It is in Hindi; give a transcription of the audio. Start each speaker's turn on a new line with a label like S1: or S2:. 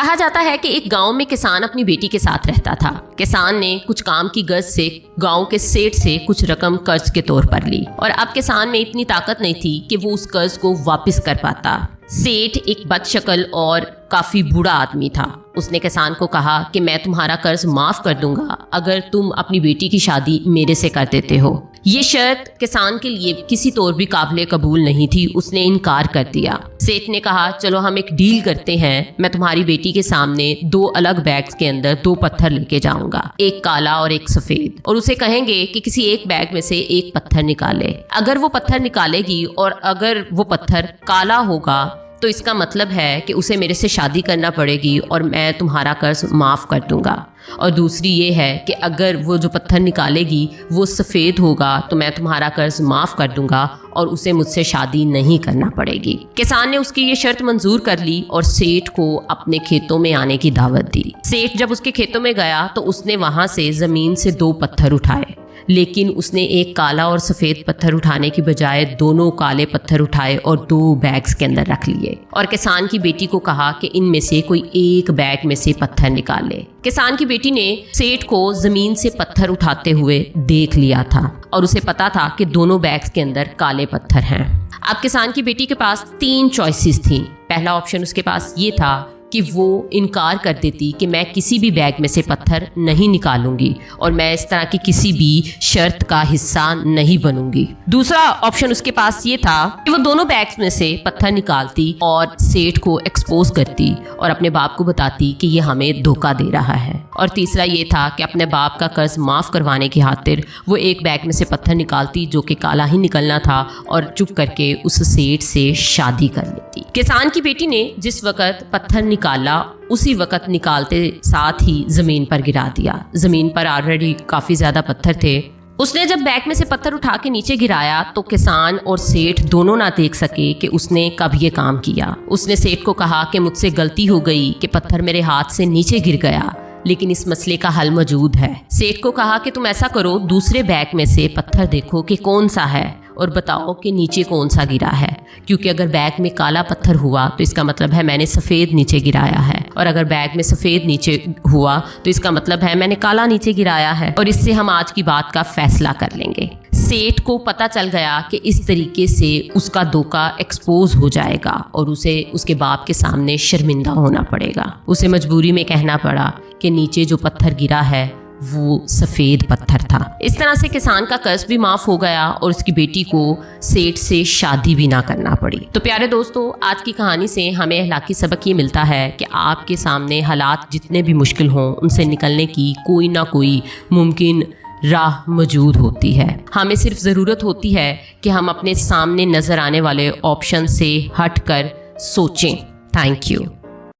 S1: कहा जाता है कि एक गांव में किसान अपनी बेटी के साथ रहता था। किसान ने कुछ काम की गर्ज से गांव के सेठ से कुछ रकम कर्ज के तौर पर ली और अब किसान में इतनी ताकत नहीं थी कि वो उस कर्ज को वापस कर पाता। सेठ एक बदशक्ल और काफी बूढ़ा आदमी था। उसने किसान को कहा कि मैं तुम्हारा कर्ज माफ कर दूंगा अगर तुम अपनी बेटी की शादी मेरे से कर देते हो। ये शर्त किसान के लिए किसी तौर भी काबिले कबूल नहीं थी। उसने इनकार कर दिया। सेठ ने कहा चलो हम एक डील करते हैं, मैं तुम्हारी बेटी के सामने 2 अलग बैग्स के अंदर 2 पत्थर लेके जाऊंगा, एक काला और एक सफेद, और उसे कहेंगे कि किसी एक बैग में से एक पत्थर निकाले। अगर वो पत्थर निकालेगी और अगर वो पत्थर काला होगा तो इसका मतलब है कि उसे मेरे से शादी करना पड़ेगी और मैं तुम्हारा कर्ज माफ़ कर दूंगा। और दूसरी ये है कि अगर वो जो पत्थर निकालेगी वो सफ़ेद होगा तो मैं तुम्हारा कर्ज माफ़ कर दूंगा और उसे मुझसे शादी नहीं करना पड़ेगी। किसान ने उसकी ये शर्त मंजूर कर ली और सेठ को अपने खेतों में आने की दावत दी। सेठ जब उसके खेतों में गया तो उसने वहाँ से ज़मीन से 2 पत्थर उठाए, लेकिन उसने एक काला और सफेद पत्थर उठाने की बजाय दोनों काले पत्थर उठाए और 2 बैग्स के अंदर रख लिए और किसान की बेटी को कहा कि इनमें से कोई एक बैग में से पत्थर निकाले। किसान की बेटी ने सेठ को जमीन से पत्थर उठाते हुए देख लिया था और उसे पता था कि दोनों बैग्स के अंदर काले पत्थर हैं। अब किसान की बेटी के पास 3 चॉइसेस थी। पहला ऑप्शन उसके पास ये था कि वो इनकार कर देती कि मैं किसी भी बैग में से पत्थर नहीं निकालूंगी और मैं इस तरह की किसी भी शर्त का हिस्सा नहीं बनूंगी। दूसरा ऑप्शन उसके पास ये था कि वो दोनों बैग्स में से पत्थर निकालती और सेठ को एक्सपोज करती और अपने बाप को बताती कि ये हमें धोखा दे रहा है। और तीसरा ये था कि अपने बाप का कर्ज माफ करवाने की खातिर वो एक बैग में से पत्थर निकालती जो कि काला ही निकलना था और चुप करके उस सेठ से शादी कर लेती। किसान की बेटी ने जिस वक्त पत्थर निकाला उसी वक्त निकालते साथ ही जमीन पर गिरा दिया। जमीन पर ऑलरेडी काफी ज्यादा पत्थर थे। उसने जब बैग में से पत्थर उठा के नीचे गिराया तो किसान और सेठ दोनों ना देख सके कि उसने कब ये काम किया। उसने सेठ को कहा कि मुझसे गलती हो गई कि पत्थर मेरे हाथ से नीचे गिर गया, लेकिन इस मसले का हल मौजूद है। सेठ को कहा कि तुम ऐसा करो, दूसरे बैग में से पत्थर देखो कि कौन सा है और बताओ कि नीचे कौन सा गिरा है, क्योंकि अगर बैग में काला पत्थर हुआ तो इसका मतलब है मैंने सफ़ेद नीचे गिराया है, और अगर बैग में सफ़ेद नीचे हुआ तो इसका मतलब है मैंने काला नीचे गिराया है, और इससे हम आज की बात का फैसला कर लेंगे। सेठ को पता चल गया कि इस तरीके से उसका धोखा एक्सपोज हो जाएगा और उसे उसके बाप के सामने शर्मिंदा होना पड़ेगा। उसे मजबूरी में कहना पड़ा कि नीचे जो पत्थर गिरा है वो सफ़ेद पत्थर था। इस तरह से किसान का कर्ज भी माफ़ हो गया और उसकी बेटी को सेठ से शादी भी ना करना पड़ी। तो प्यारे दोस्तों, आज की कहानी से हमें अखलाकी सबक ये मिलता है कि आपके सामने हालात जितने भी मुश्किल हों उनसे निकलने की कोई ना कोई मुमकिन राह मौजूद होती है। हमें सिर्फ ज़रूरत होती है कि हम अपने सामने नज़र आने वाले ऑप्शन से हटकर सोचें। Thank you.